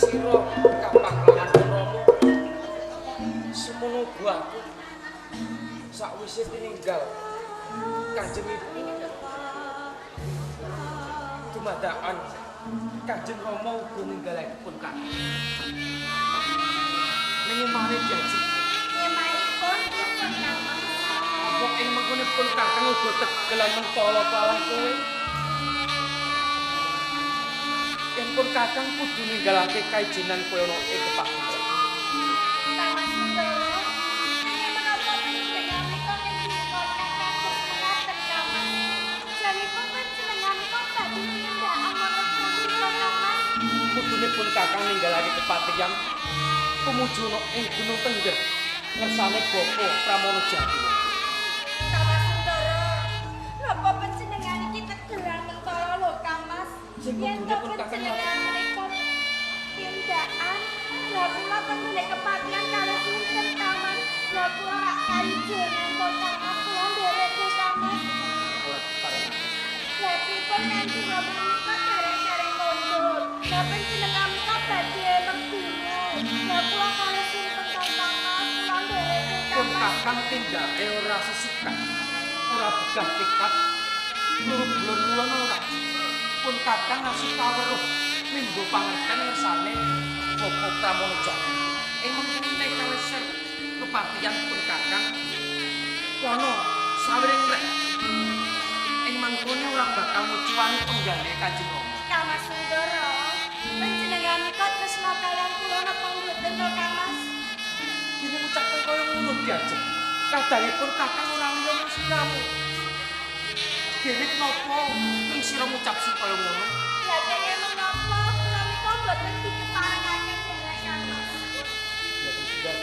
sira kapang lawan Romo. Semono aku sakwise tininggal Kanjeng Ibu. Dumadakan Kanjeng Rama uga ninggalipun Kakang. Nanging mari diajeng. Nyemanipun pun Kakang. Apa ing mengkonipun Kakang uga tegelan mentala kelawan kowe? Yen pun Kakang kudu ninggalake kaijenan kowe ana ing kepakuan. Kang Sundoro, nanging menapa panjenenganipun ngendika Kakang menaten Kakang? Janipun panjenenganipun badhe tindakan wonten punika Kakang. Kudunipun Kakang ninggalake kepatihan tumuju ana ing Gunung Tengger ngersane Bapa Pramono Jati. Kang Sundoro, napa panjenengan iki tegelan mentala lho Kang Mas? Yen to panjenengan menika tindakan lha kula tenggene kepatihan karo sinten Kang Mas? Lha kula kaijenan to Kang Mas kula ndereke Kang Mas. Lha pripun kanthi menika derek-derek kondur. Lha panjenengan menika badhe menggunung. Lha kula karo sinten to Kang Mas kula ndereke Pun Kang Mas. Kakang tindake ora sesukan, ora begah pikat, lur-lur ora. Pun Kakang ngasih kaweruh minggu pangerten ngersane Bapa Pramono Jati. Ing mengkene kaleser kepatihan pun Kakang kono sawiring rek. Ing mangkone ora bakal mucuwani penggale Kanjeng Rama. Kang Mas Sundoro, panjenengan menika tresna kaliyan kula napa mboten to Kang Mas? Dene ngucapke kaya ngono diajeng. Kadangipun Kakang ora liya nang siramu. Dene napa ing sira ngucap kaya ngono? Lah dene menapa kula menika mboten dikeparengake derek Kang Mas. Ya sudah.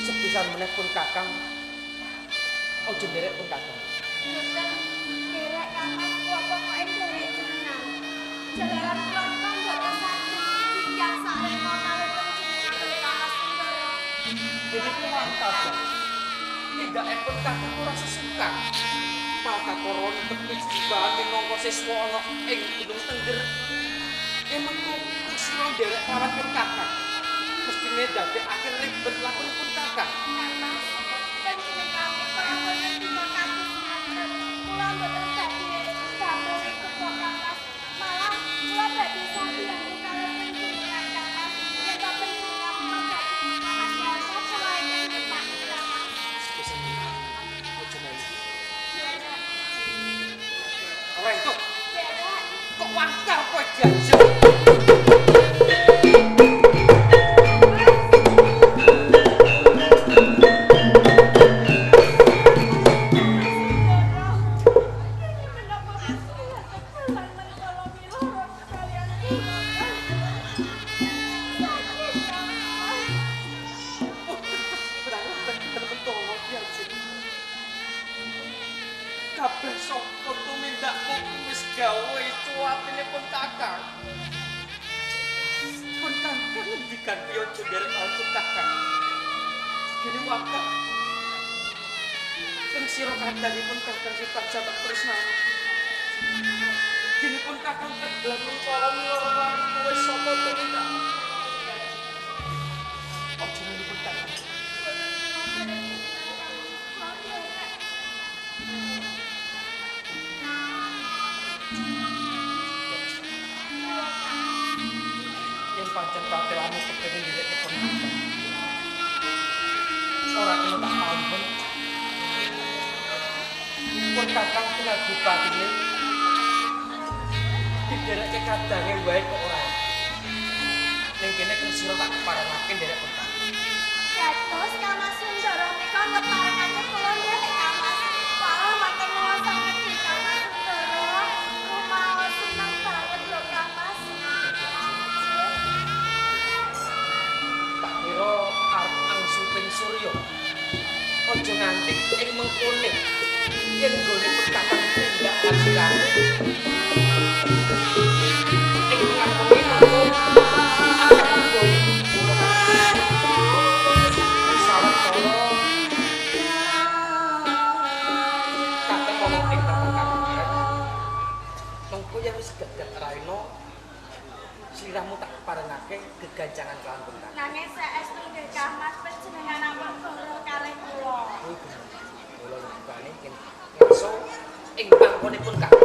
Sepisan meneh pun Kakang ojo nderek pun Kakang. Mboten derek Kang Mas kula pokoke derek jenengan. Jalaran kula menika mboten saged tinggal sareng karo panjenengan Kang Mas Sundoro. Jadi mantap ya. Tidak pun Kakang ora sesuka. Pakakoron tepis jibahan minangka siswa ana ing Gunung Tengger. Emang kok sira nderek lawan pun Kakang. Mestine dadekake ribet lakon pun Kakang. Kang Mas, panjenengan menika ampun terima kasih ngaten. Kula mboten badhe damel ikut kok Kang Mas. Malah kula badhe sambiyangu karo panjenengan Kang Mas. Yen to panjenengan menika badhe manfaat kula ingkang Kang Mas. Sepisan ojo nangis. Derek, Ora entuk. derek. Kok wangkar kowe diajeng. Kabeh saka tumindakmu wis gawe cuwatine pun Kakang. Pun Kakang ngendikan piye aja nderek pun Kakang. Dene wakak kang sira kandhanipun Kakang sipat jamak tresnani. Dene pun Kakang tegelan mentala miloro lan kowe sapa tumindak. Aja nuli pun Kakang. Yen pancen katelamu kepengin nderek pun Kakang. Ora kena tak ampun. Pun Kakang tinggal bupatine. Didereke kadange wae kok ora. Ning kene kan sira tak keparengake nderek pun Kakang. Dados Kang Mas Sundoro menika ngeparengake kula nderek Kang Mas. Wah, matur nuwun sanget ing Kang Mas Sundoro. Rumaos seneng banget lho Kang Mas. Tak kira arep angsul ping surya. Aja nganti ing mengkone. Yen nggone pun Kakang tindak asirane. Ing ngakoni mengko akan nggone. Salam kala Kakang ngomong ing taman Kakang. Mengko yen wis gedhe raina sliramu tak parengake ing panggonipun Kakang.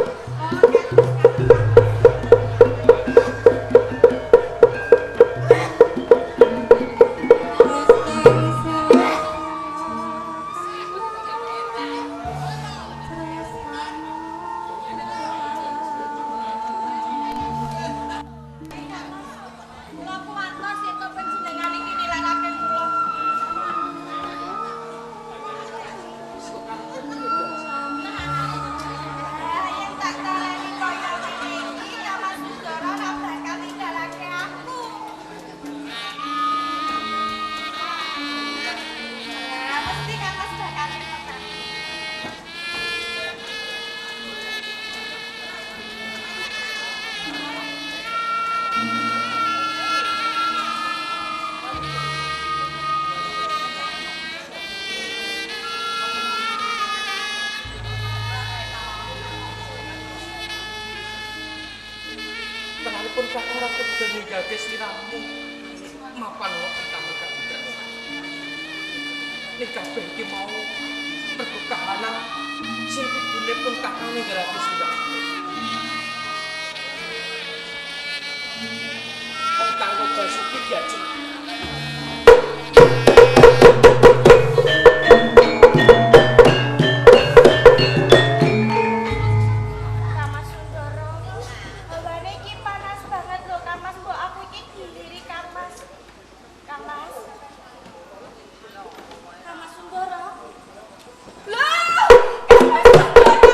Kula kuwatos yen to panjenengan iki nilangake kula. Yen tak taleni kaya ngene iki Kamas Sundara ora bakal ninggalake aku. Mesti Kamas bakal ninggalake. Tenanipun Kakang ora kudu ninggake sliramu. Mapan kok kamu Kakang. Nek kabeh iki mau mergo kahanan sing ibunipun Kakang ninggalake sliramu. Kok tanggo Basuki diajeng. Kamas Sundara. Hawane iki panas banget lho Kamas, mbok aku iki giliri Kamas. Kamas. Kamas Sundara. Loh! Kamas Sundara,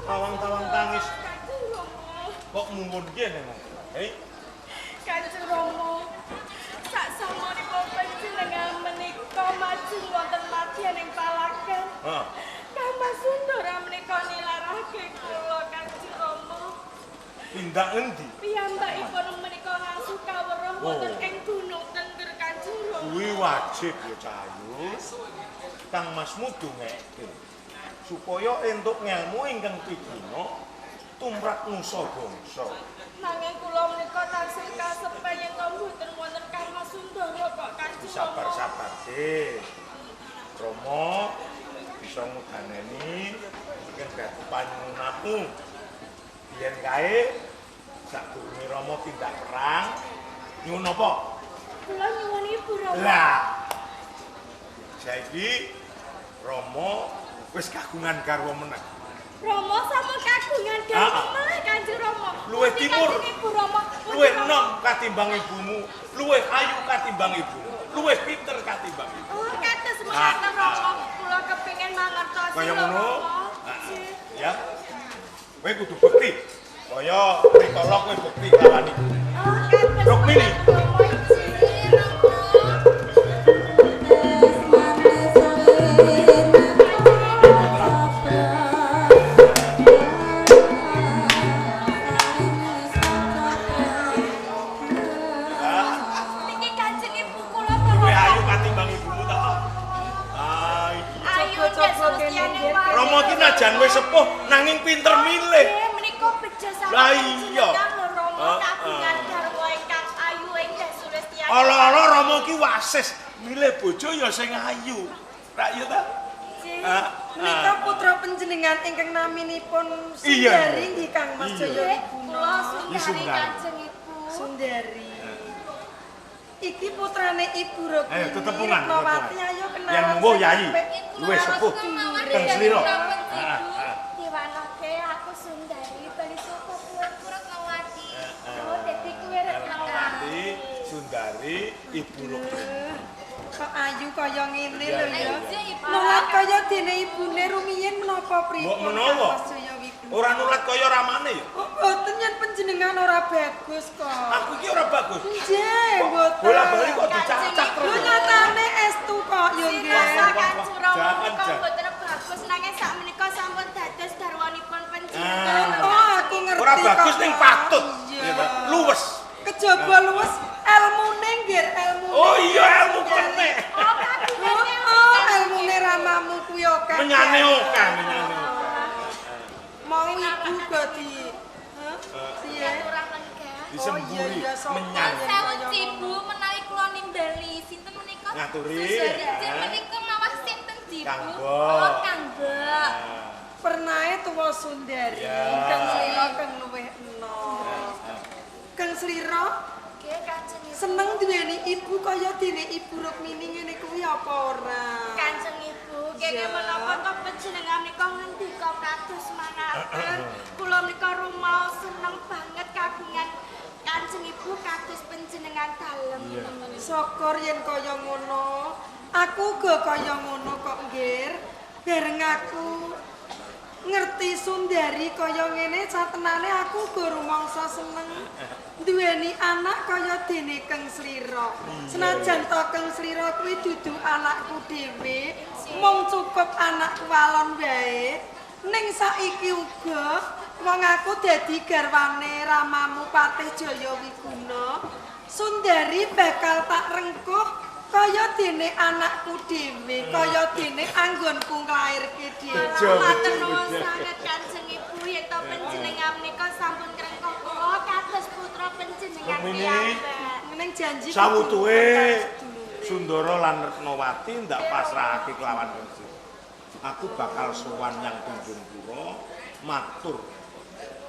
Tawang-tawang tangis Kanjeng Rama. kok mungun kene mau. Hei, Kanjeng Rama. Sak samonipun panjenengan menika majeng wonten madyan ing palagan. ha, Kamas Sundara menika nilarake kula Kanjeng Rama. tindak endi? Piyambakipun menika ngasuh kaweruh wonten ing Gunung Tengger Kanjeng Rama. Kuwi wajib ya Cahayu. Kang Masmu dongeke supaya entuk ngelmu ingkang pidina tumrap nusa bangsa. Nanging kula menika tansih kasepen yen to mboten wonten Kamas Sundara kok Kanjeng Rama. Sabar-sabar sih. Romo bisa ngudaneni mungkin dadi panyuwunanmu. Biyen kae sadurunge Romo tindak perang nyuwun apa? Kula nyuwun Ibu Rama. Lah. Saiki Romo wis kagungan garwa meneh. Rama sampun kagungan garwa meneh Kanjeng Rama. Luwih Pundi timur. Kanjeng Ibu Rama. Luwih enom katimbang ibumu, luwih ayu katimbang ibumu, luwih pinter katimbang ibu. Oh, kados mekaten Rama. Kula kepengin mangertosi Kaya lho, ngono. Rama. Heeh. Ya. Kowe kudu bukti. Kaya rikala kowe bukti lawan ibu. Oh, kados Rukmini. mekaten, Rama. Iji, Rama. Niki Kanjeng Ibu kula Luwih bahwa ayu katimbang ibumu ta. Ah, iya. ayu Yesustiane wae. Romo ki najan wis sepuh nanging pinter milih. Nggih, menika bejo sampun Lah iya. panjenengan lho, Rama Heeh. kagungan garwa ingkang ayu ingkang Sulestiane. Ala-ala Romo ki wasis milih bojo ya sing ayu. Rak ya ta? Ah, Menika ah. putra panjenengan ingkang naminipun Iya. Sundari nggih Kang Mas Iya. Jaya Nggih, Wiguna. kula Iki Sundari Sundari. Kanjeng Ibu. Sundari. Iki putrane Ibu Rukmini. Ayo, tetepungan, Retnawati, tetepungan. ayo kenalan. Yen mbuh Yayi, sampe luwih sepuh teng slira. Diwanake aku Sundari bali saka kuweku Retnawati. Oh, dadi kuwe Retnawati. Retnawati, Sundari, Ibu Rukmini. Kok ayu kaya ngene lho ya. Iya, Ibu. Nulat kaya dene ibune rumiyin menapa pripun Mbok menawa? Kang Mas Jaya Wiguna? Ora nulat kaya ramane ya. Oh, boten yen panjenengan ora bagus kok. Aku iki ora bagus. Nggih, boten. Bola-bali kok dicacak Lho terus. nyatane estu kok yo nggih. Rasa Kanjeng Rama Jangan, menika jangan. mboten bagus nanging sakmenika sampun dados garwanipun Ah. panjenengan. Oh, aku ngerti. Ora bagus kok, ning Pak. patut. Iya. Luwes. Kejaba luwes elmune nggih, elmune. Oh iya ilmu kene. Oh, kabinane Oh, elmune ramamu kuwi akeh. Menyane oke, menyane oke. Mau ibu dadi. Hah? Piye? kurang lenggah. disemburi iya, sopan. menyang. Sewu Cibu menawi kula nimbali sinten menika? Ngaturi. Susuri menika mawas sinten Cibu? Kang Mbok. Oh, Kang Mbok. Pernahe tuwa Sundari. Ya. Kang Slira kang luwih enom. Kang Slira Nggih, Kanjeng Ibu. seneng duweni ibu kaya dene Ibu Rukmini ngene kuwi apa ora? Kanjeng Ibu, kene Ya. menapa to panjenengan menika ngendika kados manaken. Kula menika rumaos seneng banget kagungan Kanjeng Ibu kados panjenengan dalem. Syukur yen kaya ngono. Aku uga kaya ngono kok, Nggir. Bareng aku ngerti Sundari kaya ngene satenane aku uga rumangsa seneng duweni anak kaya dene Kang Slira. Senajan to Kang Slira kuwi dudu anakku dhewe, mung cukup anak walon wae. Ning saiki uga wong aku dadi garwane Ramamu Patih Jayawiguna. Sundari bakal tak rengkuh kaya dene anakku dhewe, kaya dene anggonku nglairke dhewe. Matur nuwun sanget Kanjeng Ibu, yen to panjenengan menika sampun krengkuh kula kados putra panjenengan piyambak. Ning janji Sawutuhe Sundara lan Retnawati ndak pasrahake kelawan Gusti. Aku bakal sowan nyang Tunjungpura matur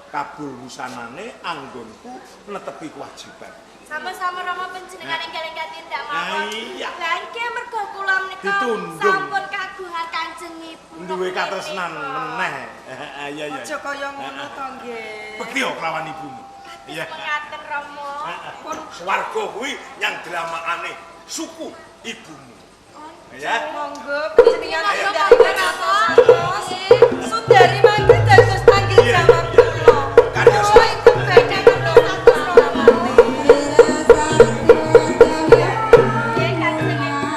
kabul wusanane anggonku netepi kewajiban. Sama-sama Rama panjenengan enggal-enggal tindak mawon. Iya. Lah iki mergo kula menika Ditundung. sampun kagungan Kanjeng Ibu. Duwe katresnan meneh. Iya iya. aja kaya ngono to, Nggih. Bekyo kelawan ibumu. Iya. Mengaten Rama. Pun Swarga kuwi nyang dramaane suku ibumu. Ya. monggo panjenengan Monggo, tindak monggo, Rama. Sundari mangke dados tanggil jawab kula. Kanjeng Kula iku badhe kula satus ramane. Nggih Kanjeng Ibu.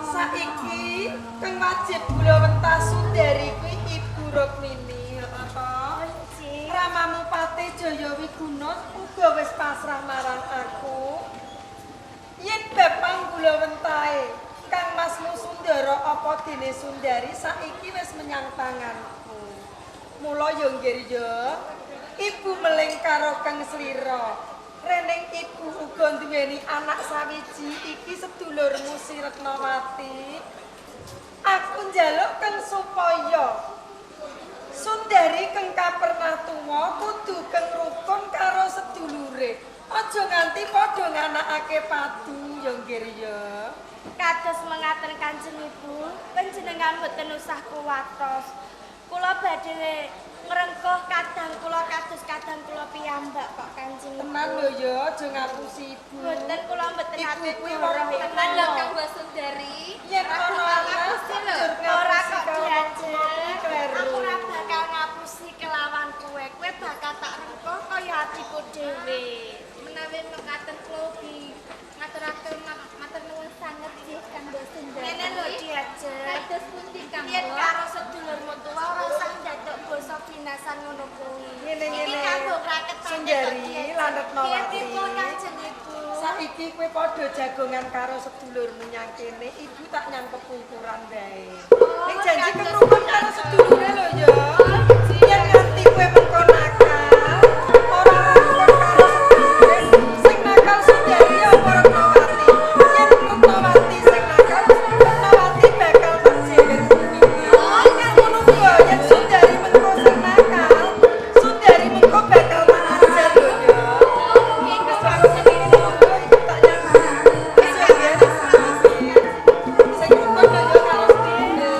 Saiki kang wajib kula wentas Sundari kuwi Ibu Rukmini, apa? Ramamu Patih Jayawiguna uga wis pasrah marang aku. Yen bab panggula wentahe Kang Masmu Sundara apa dene Sundari saiki wis menyang tanganku. Mula yo nggih ya, Ibu meling karo Kang Slira. Rening ibu uga duweni anak sawiji iki sedulurmu si Retnawati. Aku njaluk kang supaya Sundari kang kapernah tuwa kudu kang rukun karo sedulure. Aja nganti padha nganakake padu ya nggih ya. Kados mengaten Kanjeng Ibu, panjenengan boten usah kuwatos. Kula badhe ngrengkuh kadang kula kados kadang kula piyambak kok Kanjeng Ibu. Tenan lho ya, aja ngapusi ibu. Boten kula mboten Ibu ate kuwi weruh ora tenan ngono. lho Kang Mbok Sundari. Yen ana anak Ora kok diajeng. kleru. Aku ora bakal ngapusi kelawan kowe. Kowe bakal tak rengkuh kaya atiku dhewe. Menawi mekaten kula ugi ngaturaken matur nuwun sanget nggih Kang Mbok Sundari. Ngene lho diajeng. Kados pundi Kang Mbok? Yen karo sedulurmu tuwa ora usah ndadok basa binasan ngono kuwi. Ngene-ngene. Iki kanggo kraket Sundari lan Retnawati. Kanjeng Ibu. Saiki kowe padha jagongan karo sedulurmu nyang kene, ibu tak nyang kepungkuran wae. Ning janji kerukun karo sedulure lho ya. Yen nganti kowe mengko nakal, ora rukun karo sedulure, sing nakal Sundari apa Retnawati. Yen Retnawati sing nakal, Retnawati bakal tak jewer kupinge. Ngono kuwi yen Sundari mengko sing nakal, Sundari mengko bakal tak ajar lho ya. Wis aku sing ngono iku tak nyang. Wis ya ya. Sing rukun lho ya karo sedulure.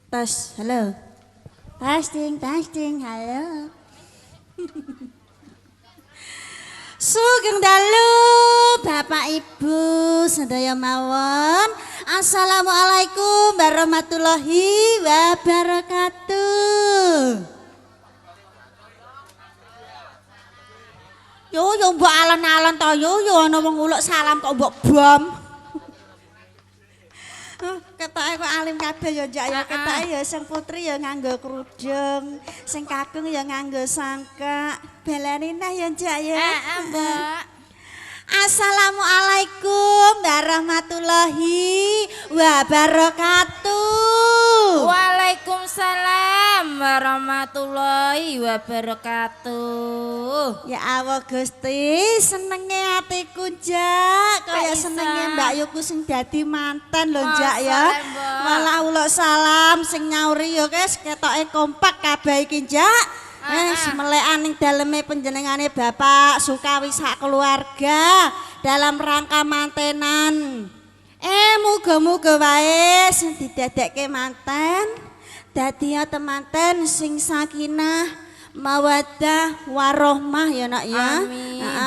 Tes, halo. Testing, halo. Sugeng dalu Bapak Ibu sedaya mawon. Assalamualaikum warahmatullahi wabarakatuh. Yo mbok alon-alon to yo ana wong uluk salam kok mbok bom. Ketoke kok alim kabeh ya Njak ya ketoke ya sing putri ya nganggo kerudung, sing kakung ya nganggo sangkak. Baleni nah ya Njak ya. Mbak. Assalamualaikum warahmatullahi wabarakatuh. Waalaikumsalam warahmatullahi wabarakatuh. Ya Allah Gusti, senenge atiku Njak, kaya senenge Mbak Yuku sing dadi manten lho Njak ya. Malah uluk salam sing nyauri ya guys, ketoke kompak kabeh iki Njak. Semelekan ning daleme panjenengane Bapak Sukawi sak keluarga dalam rangka mantenan. Muga-muga wae sing didadekke manten dadi temanten sing sakinah mawaddah warahmah ya nak ya.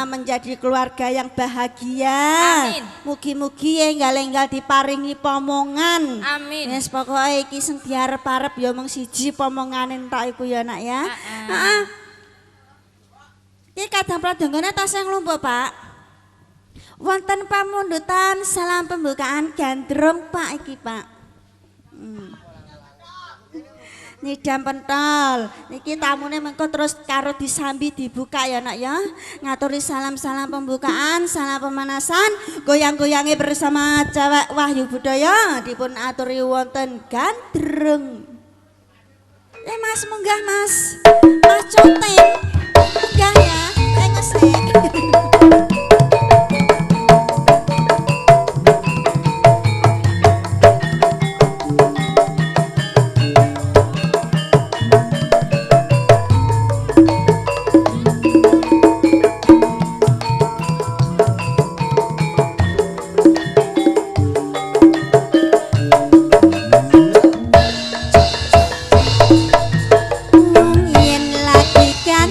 Menjadi keluarga yang bahagia. Amin. Mugi-mugi enggal-enggal diparingi pomongan. Amin. Wis pokoke iki sing diarep-arep ya mung siji pomongane entuk iku ya nak ya. Heeh. Iki kadang pradonggane tas sing lumpuh Pak. Wonten pamundutan salam pembukaan gandrung Pak iki Pak. Nidam pentol, niki tamune mengko terus karo disambi dibuka ya nak ya. Ngaturi salam-salam pembukaan, salam pemanasan, goyang-goyangi bersama cewek Wahyu Budaya dipun aturi wonten gandrung. Mas munggah Mas, Mas Coteng, munggah ya, ngesek. Yen lagi kan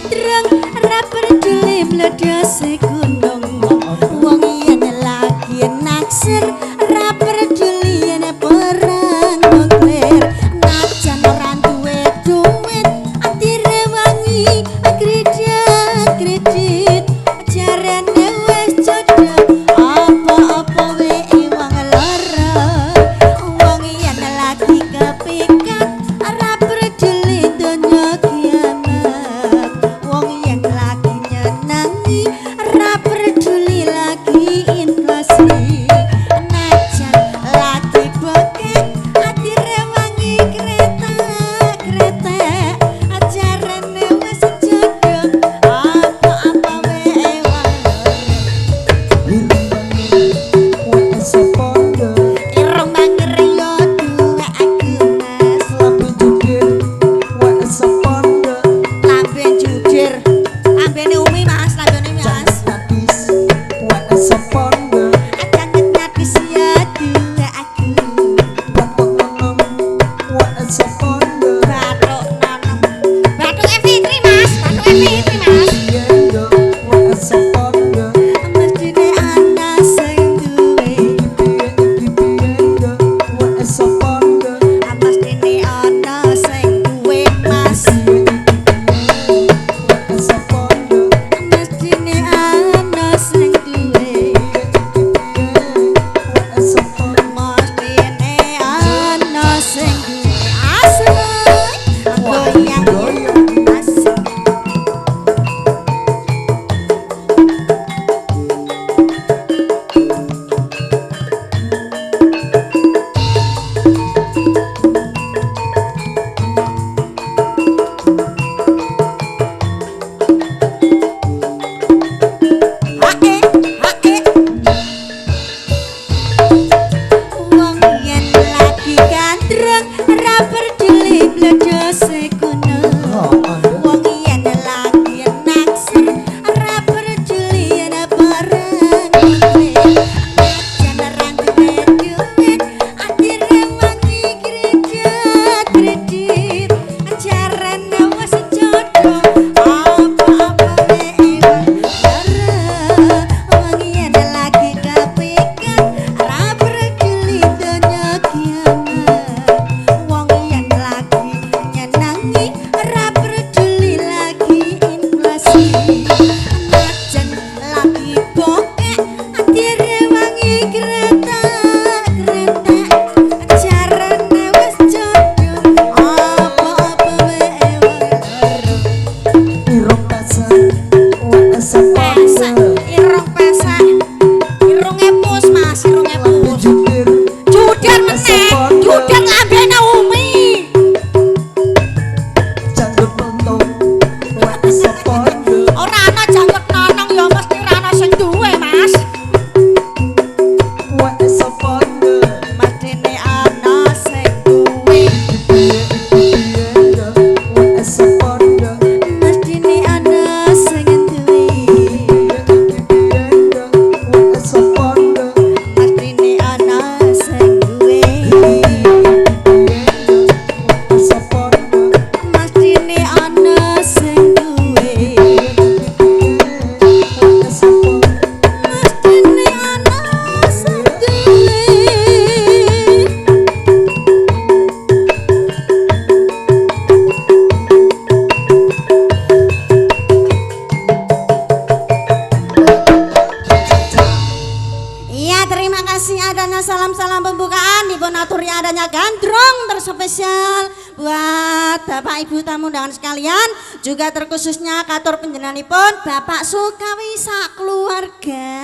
salam pembukaan dipun aturi adanya gandrung terspesial buat Bapak Ibu tamu undangan sekalian, juga terkhususnya katur panjenenganipun Bapak Sukawi sak keluarga.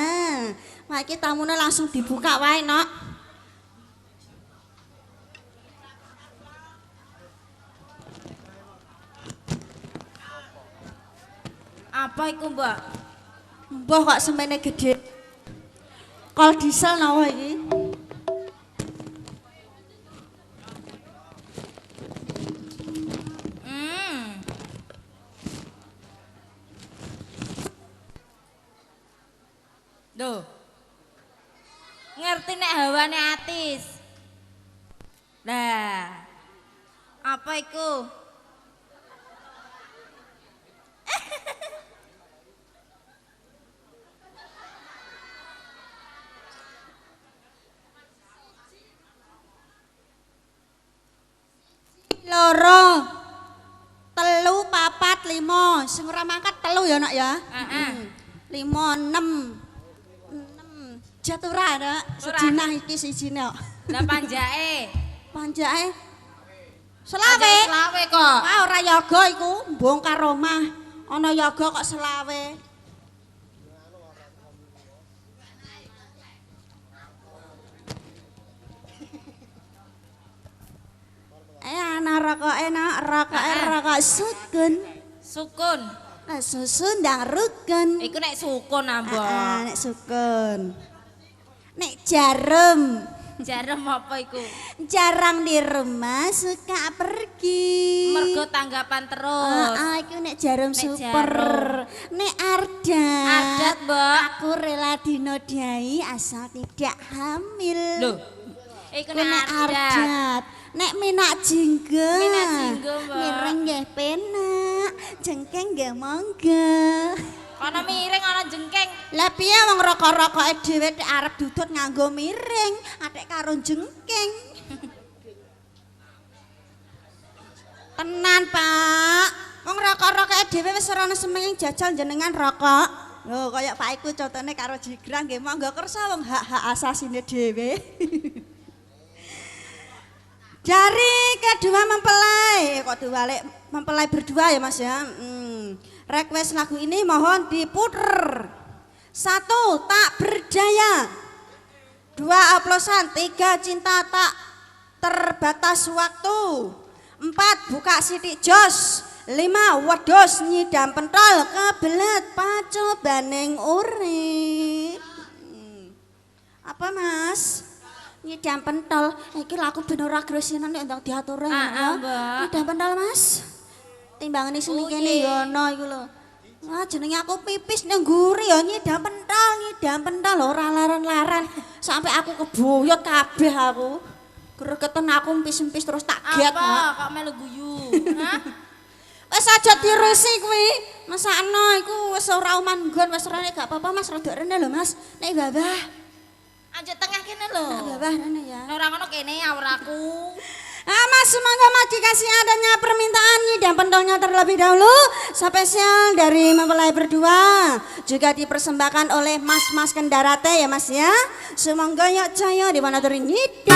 Nah, iki tamune langsung dibuka wae, Nok. Apa iku, Mbak? Mbah kok semene gede. Kol diesel nawa iki. Duh. Ngerti nek hawane atis. Lah. Apa iku? Loro, telu, papat, limo. Sing ora mangkat telu ya, Nak ya. Heeh. 5, 6. Jatura ada sejinah iki sijine kok. Lah panjake. Panjake selawe. Selawe kok. Ah ora yoga iku, bongkar omah. Ana yoga kok selawe. Ana rokok sukun. Sukun. Susu ndang rukun. Iku nek sukun ambok. Nek sukun. Nek jarum. Jarum apa iku? Jarang di rumah, suka pergi. Mergo tanggapan terus. Iku nek jarum Nek super. jarum. Nek adat. Adat, Mbak. Aku rela dinodai asal tidak hamil. Loh. Iku Nek nek adat. adat. Nek minak jingga. Minak jingga, Mbak. Mireng nggih penak, jengkeng nggih monggo. Ana miring ana jengkeng. Lah piye wong rokok-rokoke dhewe nek arep dudut nganggo miring, atek karo jengkeng. Tenan, Pak. Wong rokok-rokoke dhewe wis ora ana semenging jajal jenengan rokok. Lho, kaya Pak iku contone karo Jigrang nggih monggo kersa wong hak-hak asasine dhewe. Dari kedua mempelai, kok diwalik mempelai berdua ya Mas ya. Request lagu ini mohon diputer. 1, tak berdaya. 2, oplosan. 3, cinta tak terbatas waktu. 4, buka sidik jos. 5, wedhus nyidam pentol kebelet pacobaning urip. Apa Mas? Nyidam pentol. Iki laku ben ora grosinan nek ndang diature ya. Nyidam pentol Mas. Timbangane sing kene ya ana iku lho. Wah jenenge aku pipis nang nguri ya nyidam pentol ora laran-laran. Sampai aku keboyot kabeh aku. Gregeten aku empis-empis terus tak get. Apa kok melu guyu? Hah? Wis aja dirusi kuwi. Masakno iku wis ora manggon wis ora gak apa-apa Mas rada rene lho Mas. Nek babah. Anjir tengah kene lho. Babah rene ya. Ora ngono kene awuraku. Mas semoga Mas dikasih adanya permintaan nyidam pentolnya terlebih dahulu. Spesial dari mempelai berdua. Juga dipersembahkan oleh mas-mas kendarate ya Mas ya. Semoga yuk jaya di mana teri nyidam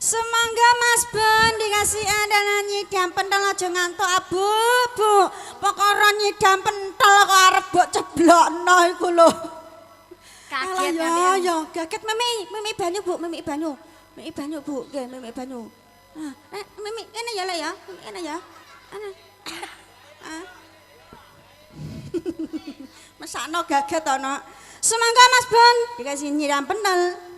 Semoga Mas Ben dikasih adanya nyidam pentol aja ngantuk abu bu. Pokoknya nyidam pentol kok arep mbok ceblokno iku lho. Kaget ya kan ya kaget mimi banyu Bu, mimi banyu. Mimi banyu Bu, nggih mimi banyu. Mimi kene ya Le ya, kene ya. Mesakno gaget ana. Semoga Mas Ben dikasih nyidam pentol.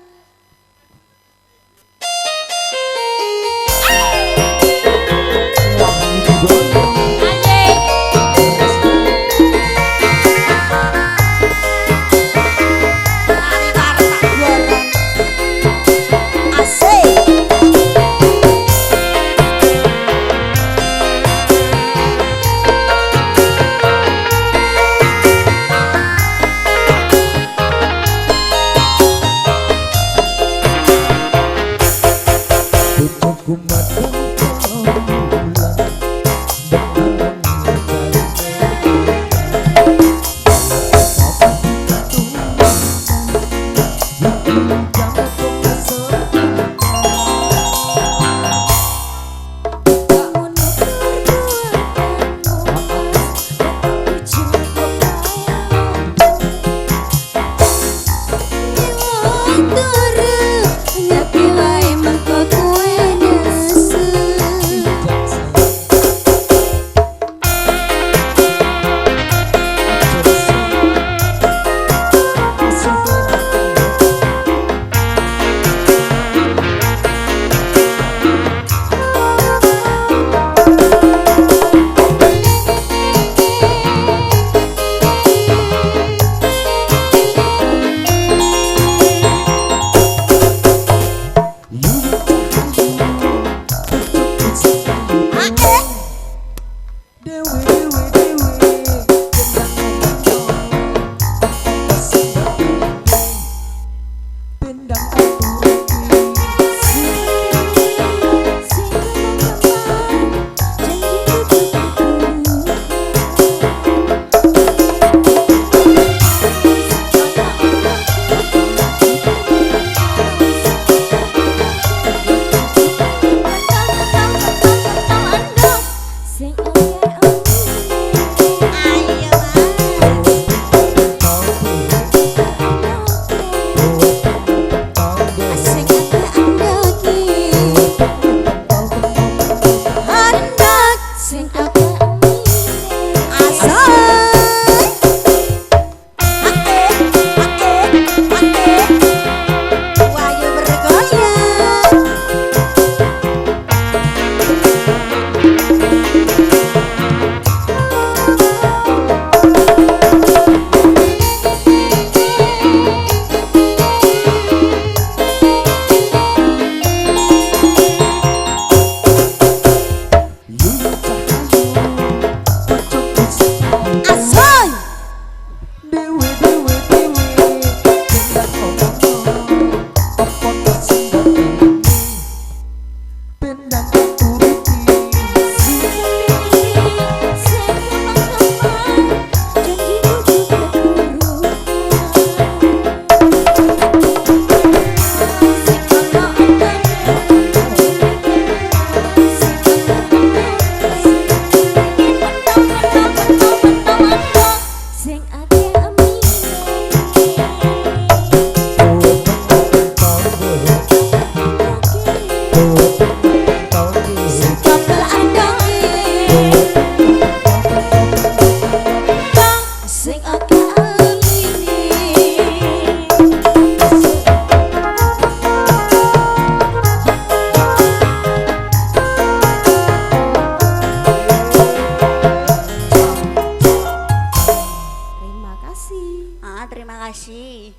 kasih.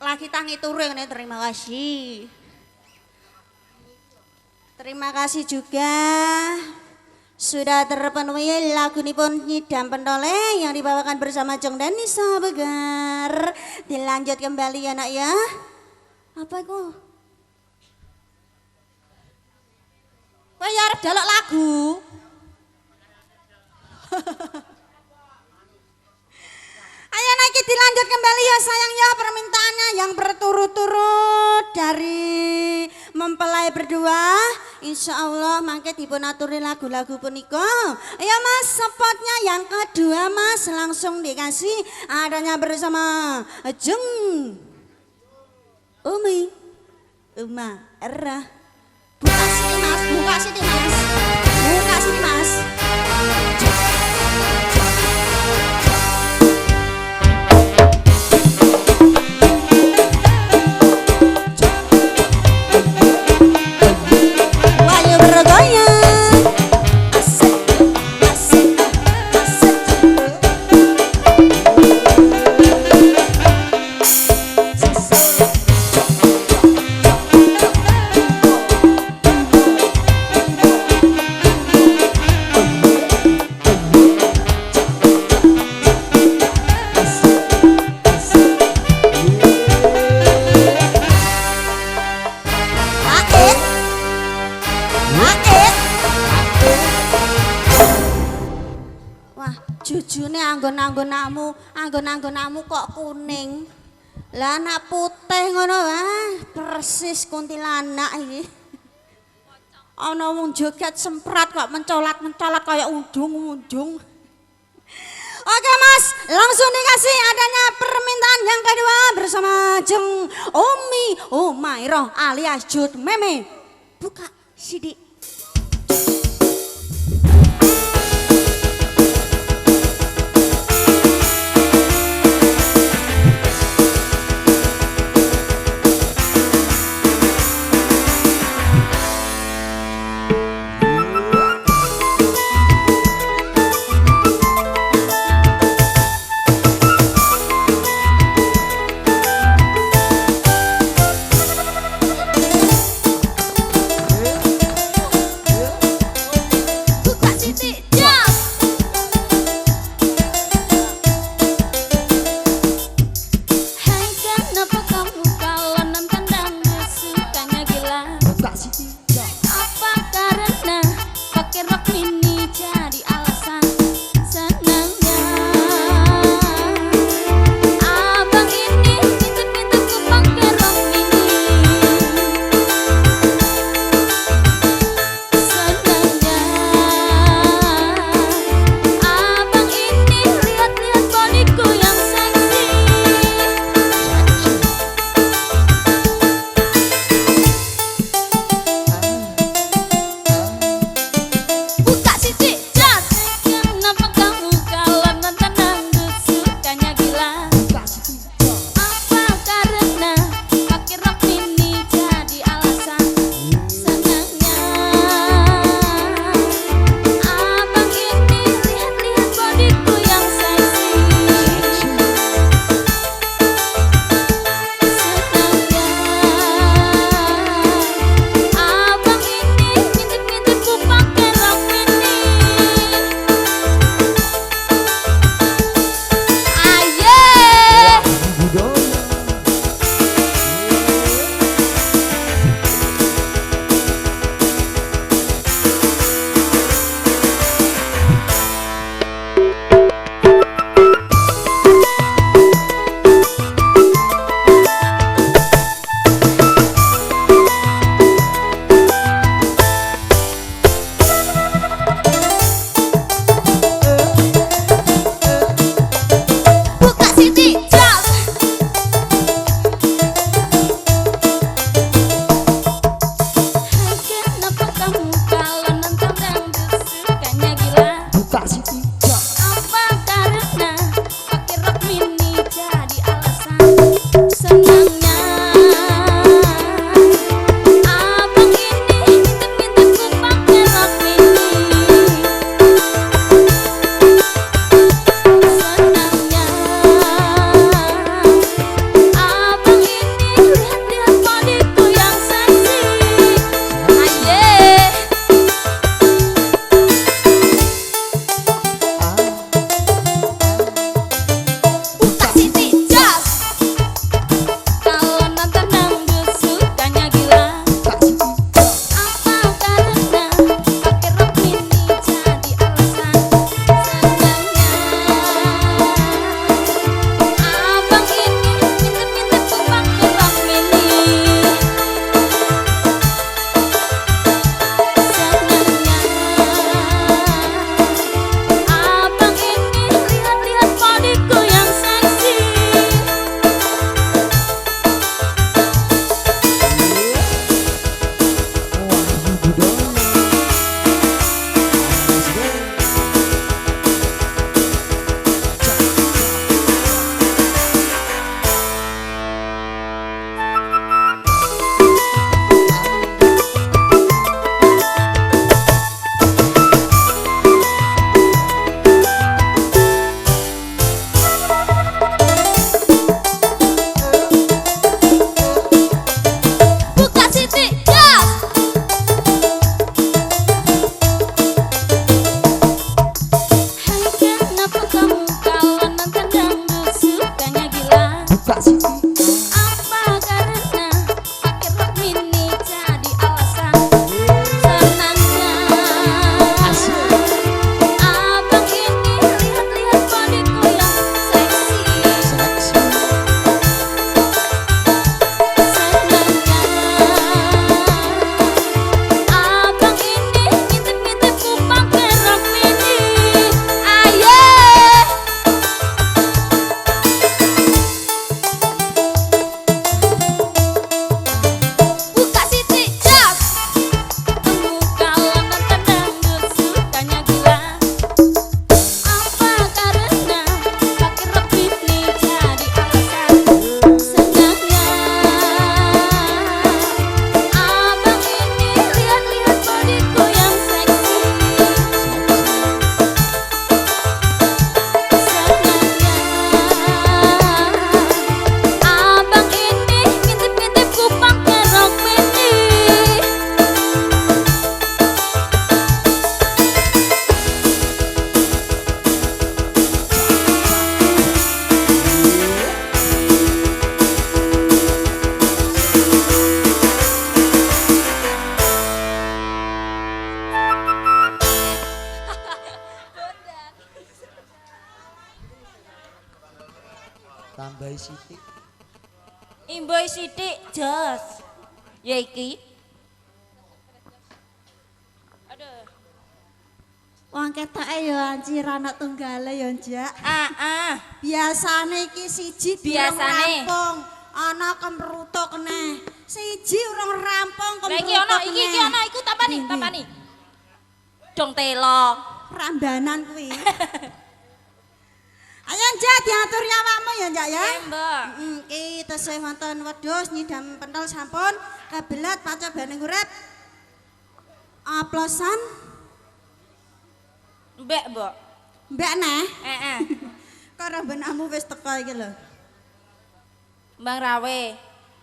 Lagi tangi turu ngene, terima kasih. Terima kasih juga sudah terpenuhi lagunipun Nyidam Pentole yang dibawakan bersama Jong dan Nisa Begar. Dilanjut kembali ya nak ya. Apa itu? Kowe ya arep delok lagu. Ayo naik dilanjut kembali ya sayang ya, permintaannya yang berturut-turut dari mempelai berdua. Insya Allah mangke dipun aturi lagu-lagu punika. Ayo mas, spotnya yang kedua mas, langsung dikasih adanya bersama Jeng Umi Uma Erah. Buka sini mas, buka sini mas, buka sini mas. Wayu bergoyang, asik, asik, asik. Ait, ait. Wah, jujune anggon-anggonamu kok kuning. Lah anak putih ngono wah, persis kuntilanak iki. Ana wong joget semprat kok mencolat-mencolat kayak undung-undung. Oke mas, langsung dikasih adanya permintaan yang kedua bersama Jeng Umi Umairah alias Jut Meme. Buka sidik. Imbai sithik. Imboy sithik jos. Ya iki. Aduh. Wong ketoke ya ancir anak tunggale ya, Jak. Biasane iki siji durung Biasane. rampung, ana kemrutuk neh. Siji urung rampung Lah kemrutuk. iki ana iki ana iku tapani. Dong telo. Rambanan kuwi. Ayo Jak diatur ya awakmu ya, Jak ya. Mbak. Iki tesih wonten wedhus nyidam pentol sampun kebelet pacobaning urip. Oplosan Mbak, Mbak. mbak neh. Heeh. Karo benakmu wis teko iki lho. Mbang Rawe.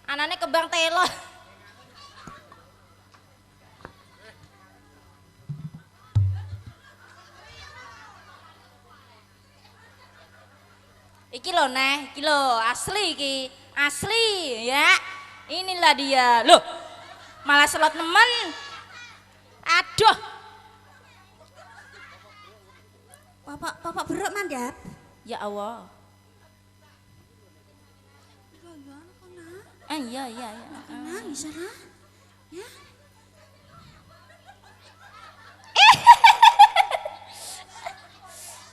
Anane kembang telo. Iki lho Neh, iki lho, asli iki. Asli ya. Inilah dia. Loh. Malah selot nemen. Aduh. Papa beruk mandap. Ya Allah. Iya. Nah, bisa lah. Ya.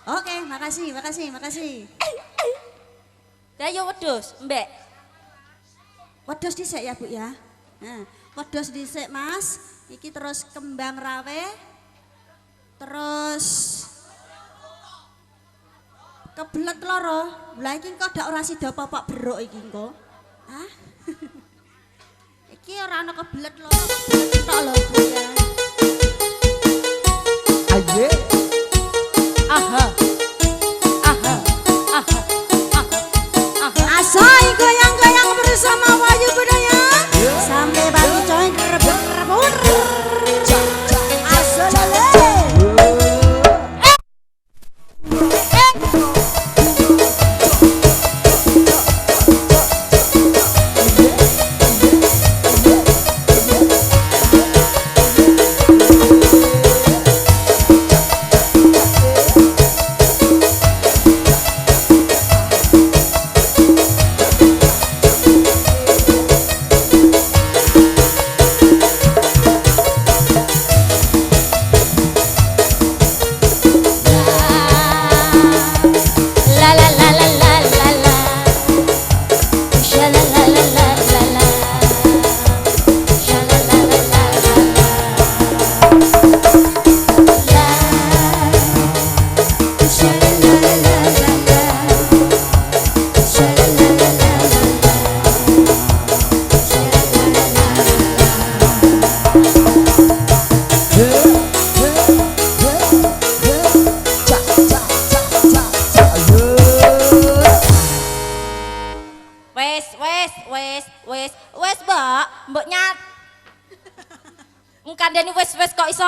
Oke, makasih. Dah yo wedhus, Mbak. Wedhus dhisik ya, Bu ya. Nah, wedhus dhisik, Mas. Iki terus kembang rawe. Terus kebelet loro. Lah iki kok dak ora sida popok beruk iki engko. Hah? Iki ora ana kebelet loro, kebelet tok lho, Bu ya. Aye. Aha. Asai goyang-goyang bersama Wahyu Budaya. Sampai bagi coy rebur. Asalale. Wes, Mbok nyat. Ngkandani wes kok iso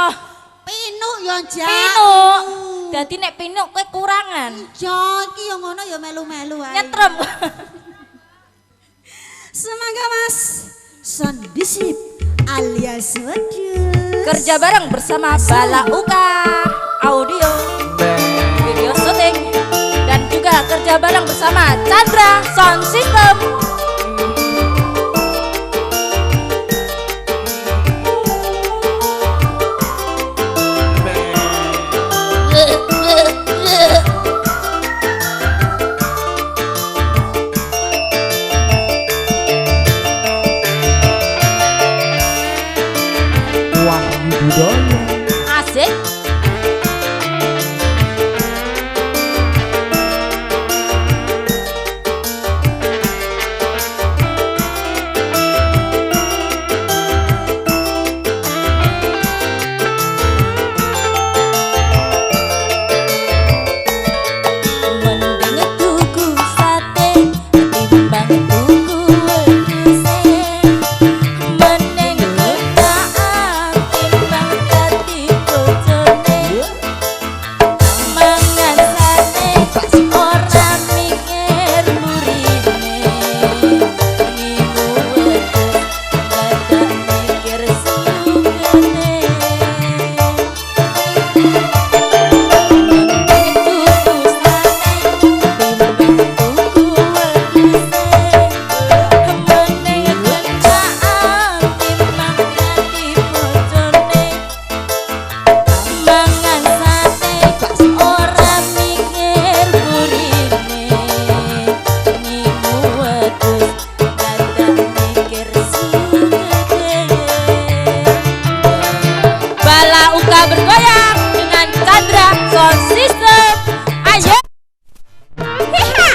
Pinuk ya, Jak. pinuk. Dadi nek pinuk kowe kurangan. Ja, iki ya ngono ya melu-melu ae. Nyetrem. Semoga Mas Sondisip alias wedhus. Kerja bareng bersama Bala Uka Audio, video syuting, dan juga kerja bareng bersama Chandra Sound System. Wahyu Budaya. Asik. Mending tuku sate ketimbang tuku wedhuse. Mending godaan timbang dadi bojone. Bala Uga bergoyang dengan Chandra Sound System. Ayo. Hiha.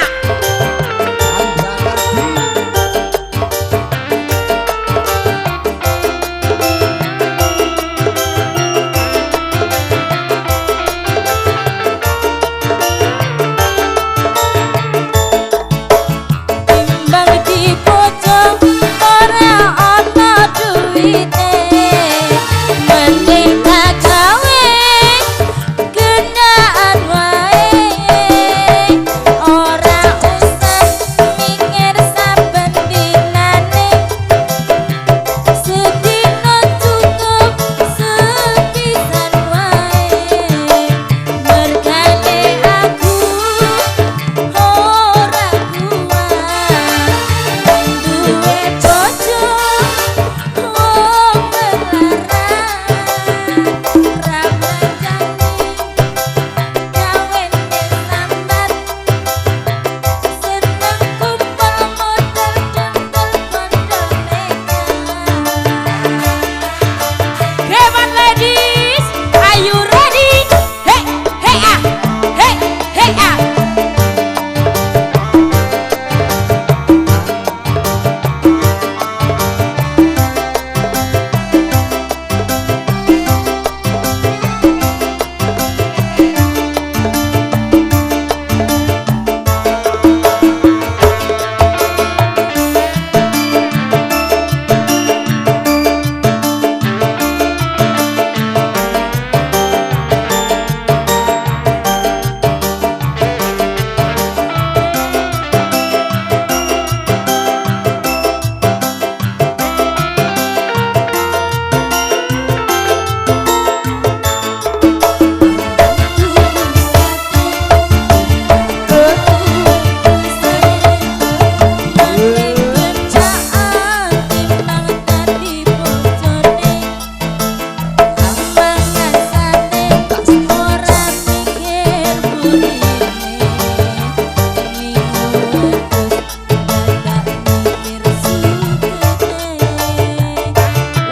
Timbang di pojok ora ana duwite. Mending tak gawe kenaan wae. Ora usah mikir saben dinane. Sedina cukup sepisan wae. Mergane aku ora kuat duwe bojo wong melarat ramadhani kawin sambat seneng kumpul modal dengkul bondo mega. Come on ladies, are you ready? Hey, hey ah, hey, hey ah.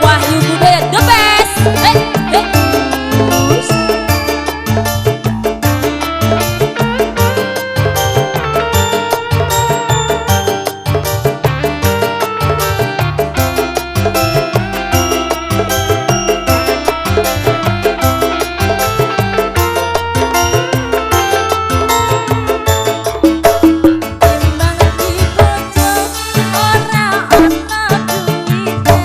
Wahyu Budaya the best. Hey, hey. Timbang di pojok ora ana duwite.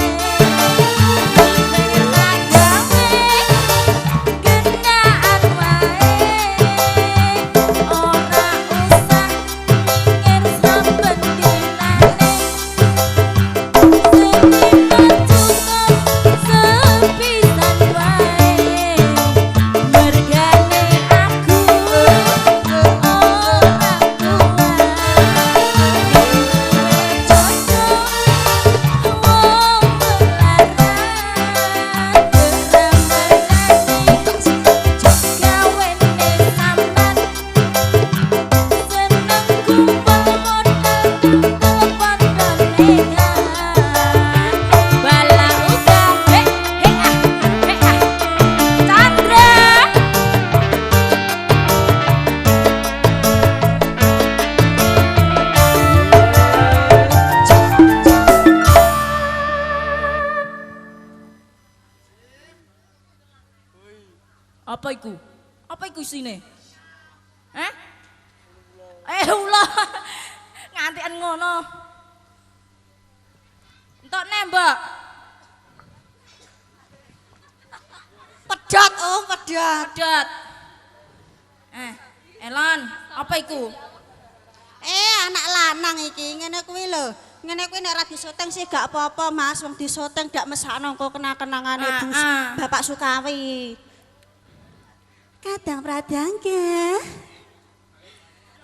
Mending tak gawe kenaan wae. Ora usah mikir saben dinane. Sedina cukup sepisan wae. Mergane aku ora kuat cocok wong melarat ramadhani kawin sambat seneng kumpul modal dengkul bondo mega. Bala Uga hey hey ah Chandra. Apa iku? Apa iku isine? Hah? Allah. Ngantian ngono. Entok nembak. Pedot, oh pedot. Pedot. Elon, apa iku? Anak lanang iki ngene kuwi lho. Ngene kuwi nek ora disyuting sih gak apa-apa, Mas. Wong disyuting gak mesakno kok kenang-kenangane Dus Bapak Sukawi. Kadang-kadang ke.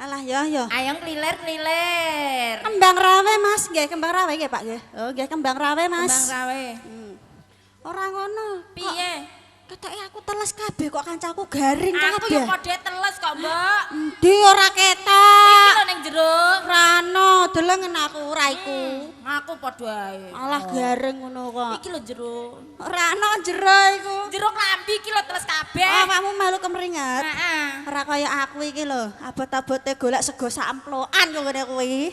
Alah ya. Ayang kliler-kliler. Kembang rawe, Mas. Nggih, kembang rawe nggih, Pak nggih. Oh, nggih kembang rawe, Mas. Kembang rawe. Ora ngono. Piye? Ketoke aku teles kabeh kok kancaku garing Aku kabeh. yo kode teles kok, Mbak. Endi ora Iki ketok. lho ning jero. Rano, delengen aku ora iku. Aku padha ae. Alah garing ngono kok. Iki lho jero. Rano jero iku. Jero klambi kabeh. Awakmu melu kemringet. Heeh. Ora kaya aku iki lho, abot-abote golek sego samplokan kok ngene kuwi.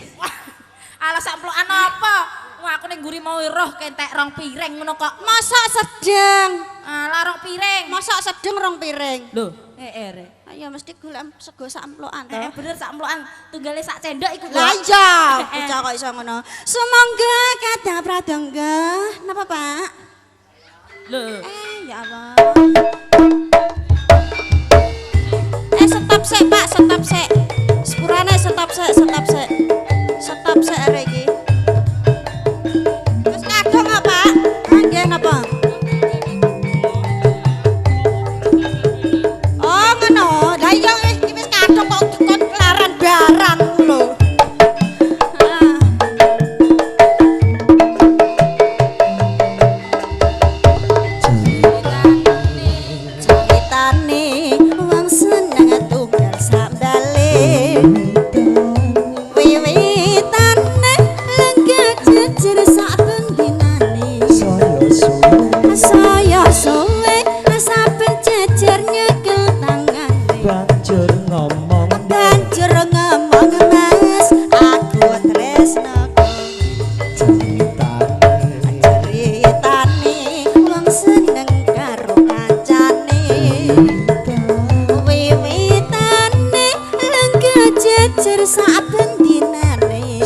Ala samplokan apa? Wah aku ning nguri mau roh kentek rong piring ngono kok. Masak sedeng. Ala rong piring. Masak sedeng rong piring. Lho, Rek. Ayo mesti golek sego samplokan to. Bener samplokan tunggale sak cendok iku. Lah iya, bocah kok iso ngono. Semangga kadang pradangga. Napa, Pak? Lho. Ya Allah. Stop sik, Pak, stop sik. Sepurane stop sik, stop sik. Stop sik arek iki. Wis kadung apa, Pak? Nggih napa? Oh, ngono. Lah iya iki wis kadung kok dikon kelaran barang lho. Ceritane wong seneng tunggal sambale. Wiwitane lenggah jejer sak bendinane. Saya suwe saben jejer nyekel tangane. Banjur ngomong Banjur ngomong Mas, aku tresno ceritane wong seneng karo kancane. Wiwitane lenggah jejer saben dinane.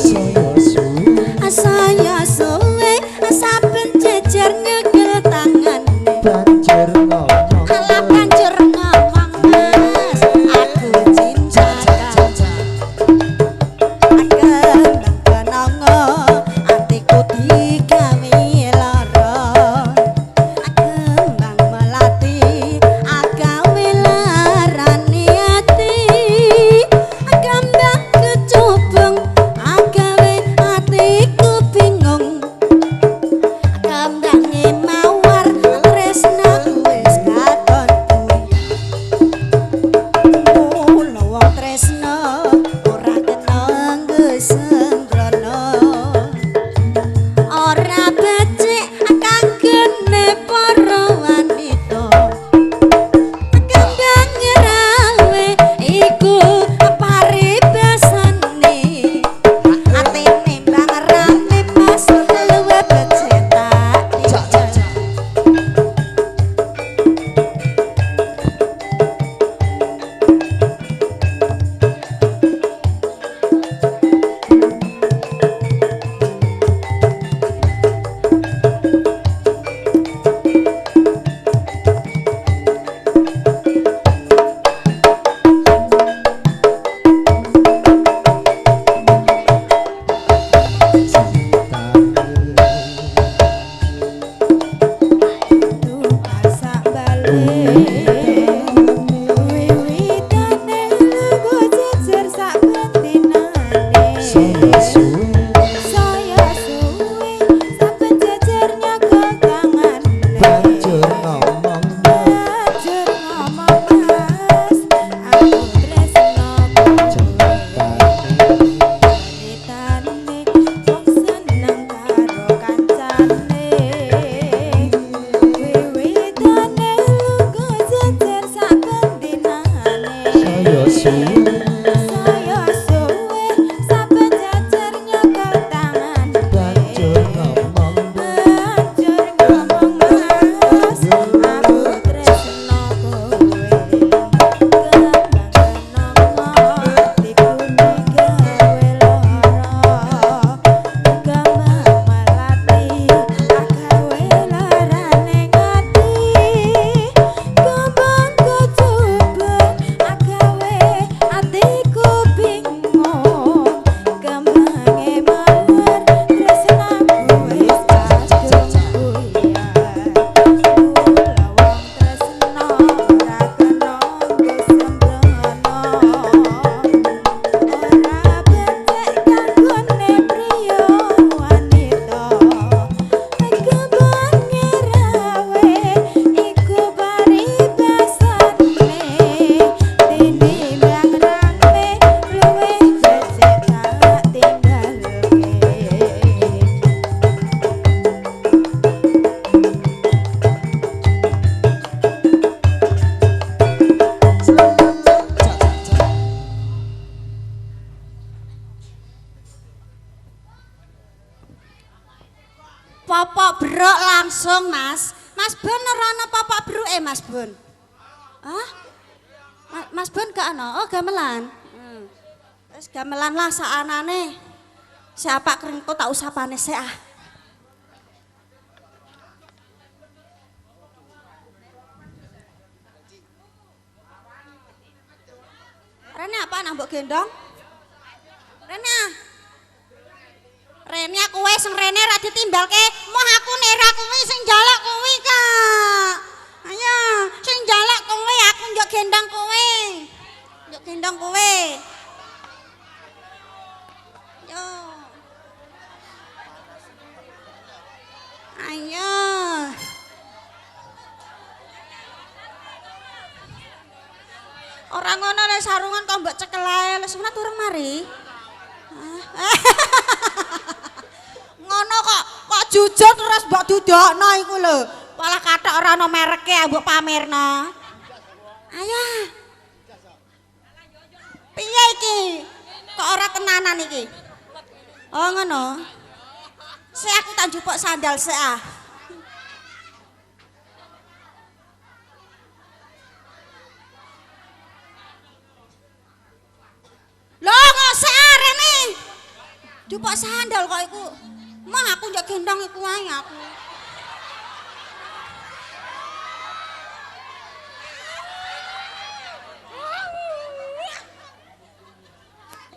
Saya suwe saben jejer nyekel tangane. banjur ngomong Ala banjur ngomong Mas, aku cinta kenanga atiku digawe lara. Kembang melati agawe larane ati. Kembang kecubung agawe atiku bingung. Kembange mawar tresnaku wis katon mula wong tresna ora kena ngesembrono. Ora becik kanggene para wanita. Kembang rawe iku paribasane. Atine mbang rawe Mas luwe becik tak Sak bale wiwitane lugu jejer sak bendinane. Saya suwe saben jejer nyekel tangane. banjur ngomong Banjur ngomong Mas, aku tresno ceritane wong seneng karo kancane. Wiwitane lugu popok brok langsung, Mas. Mas Bun ora ana popok bruke, Mas Bun. Hah? Mas Bun gak ana? Oh, gamelan. Wis gamelan lah saanane. Siapa kerengko tak usah panes sik ah. Rene apa nak mbok gendong? Rene. Rene aku wis sing Rene ra ditimbalke. Moh aku nek ra kuwi sing njaluk kuwi, Kak. Ayo, sing njaluk kuwi aku njok gendong kuwi. Njok gendong kuwi. Yo. Ayo. Orang ngono nek sarungan kok mbok cekel ae, lek sunat urung mari. Ngono kok jujur terus mbok dudokno iku lho. Walah kathok ora ana mereke mbok pamerno. Ayo. Piye iki? Kok ora tenanan iki? Oh ngono. Sik aku tak njupuk sandal sik ah. Loh ngosek arene. Njupuk sandal kok iku. Mah aku njok gendong iku ae aku.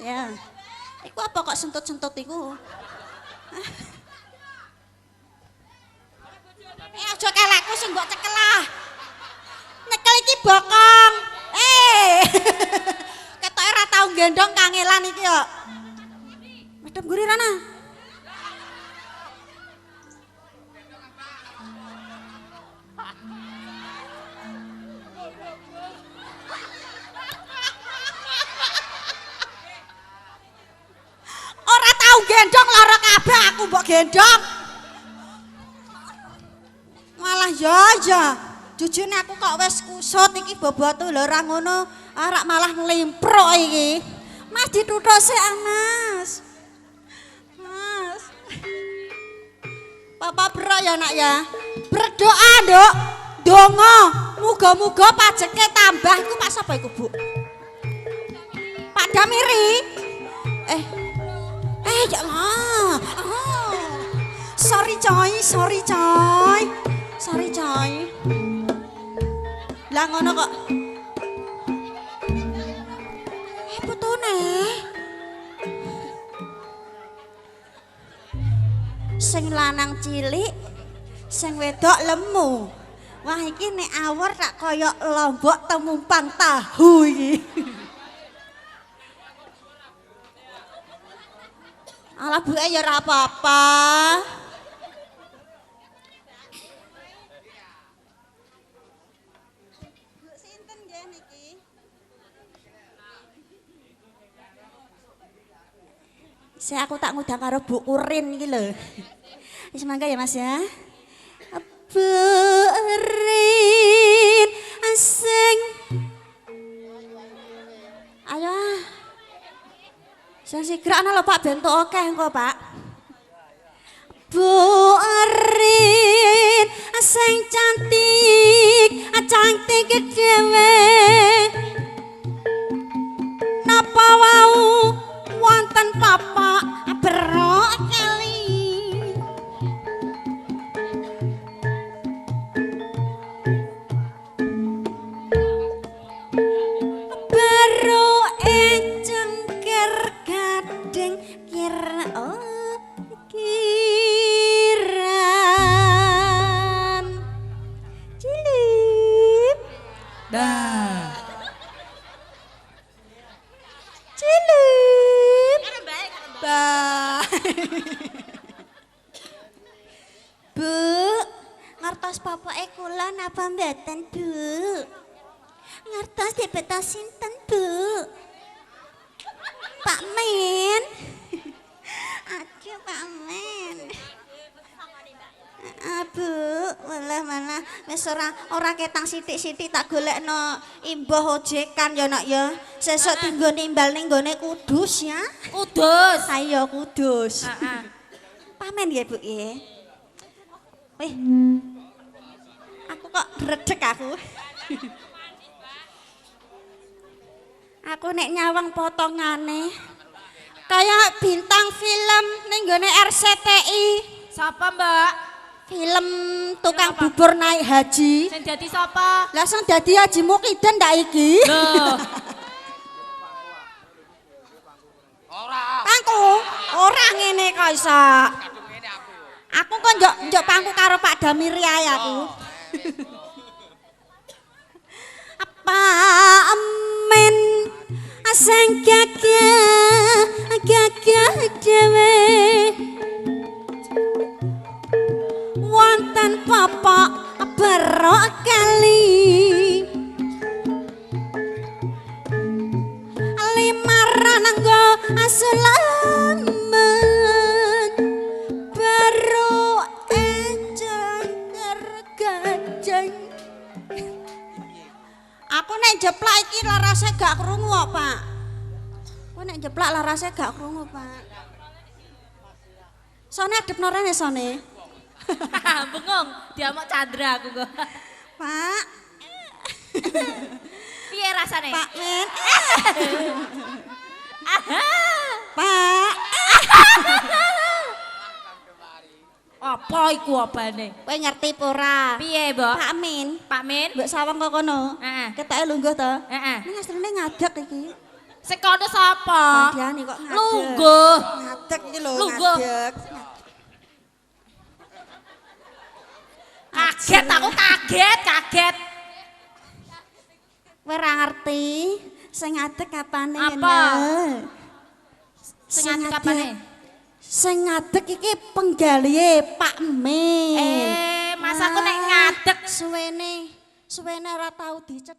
Ya. Iku apa kok sentut-sentut iku? Aja kelekku sing mbok cekel ah. Nyekel iki bokong. Ketoke ora tau gendong kangelan iki kok. Medhep guri rana. Ora tau gendong lara kabeh aku mbok gendong. Malah ya. Jujune aku kok wis kusut iki bobotu lho ora ngono. Arak malah nglimpruk iki. Mas dituthuk sik Mas. Mas. Papa bro ya nak ya. Berdoa, Nduk. Donga, muga-muga pajeke tambah iku Pak sapa iku, Bu? Pak Damiri. Ya Allah. Oh. Sorry coy. Lah ngono kok. Putune. Sing lanang cilik, sing wedok lemu. Wah iki nek awor tak kaya lombok temumpang tahu iki. Alah buke ya ora apa-apa. Sinten nggih niki? Aku tak ngundang karo Bu Urin iki lho. Wis mangga ya Mas ya. Bu Urin asing. Ayo. Sing sigrak ana lho Pak bentuk akeh engko Pak. Bu Urin sing cantik dhewe. Napa wau wonten papa berok kali. Baru cengker gading kiran cilip dah cilip bah Bu ngertos popoke kula napa mboten Bu? Ngertos dibetos sinten Bu? Pak Men. Aduh Pak Men. Bu, malah wis ora ketang sithik-sithik tak golekno imbuh ojekan ya nak ya. Sesuk dinggo nimbal ning gone Kudus ya. Kudus. Ayo Kudus. Pamen nggih Bu nggih. Aku kok redeg aku. Aku nek nyawang potongane kayak bintang film ning nggone RCTI. Sapa, Mbak? Film tukang bubur naik haji. Sing dadi sapa? Lah sing dadi Haji Mukiden ndak iki? Loh. Pangku, ora ngene kok iso. Aku kok njok pangku karo Pak Damiri ae aku. Apa amen asang gagah dhewe wonten popok berok kali limaran nggo asulamen baru enjang gergajeng. Aku nek jeplak iki larase gak krungu kok, Pak. Aku nek jeplak larase gak krungu, Pak. Sone adepno rene sone. Bengong, diamuk Chandra aku kok. Pak. Piye rasane? Pak Men. Pak. Apa iku abane? Kowe ngerti apa ora? Piye, Mbok? Pak Min. Pak Min? Mbok sawang kok kono. Heeh. Ketoke lungguh to? Heeh. Ning asline ngadeg iki. Sing kono sapa? Diani kok ngadeg. Lungguh. Ngadeg iki lho, Lungguh. ngadeg. Kaget aku kaget. Kowe ora ngerti sing ngadeg kapane Apa? ngene. Sing ngadeg kapane? Sing ngadeg iki penggalihe Pak Min. Mas aku nek ngadeg Suwene ora tau dicet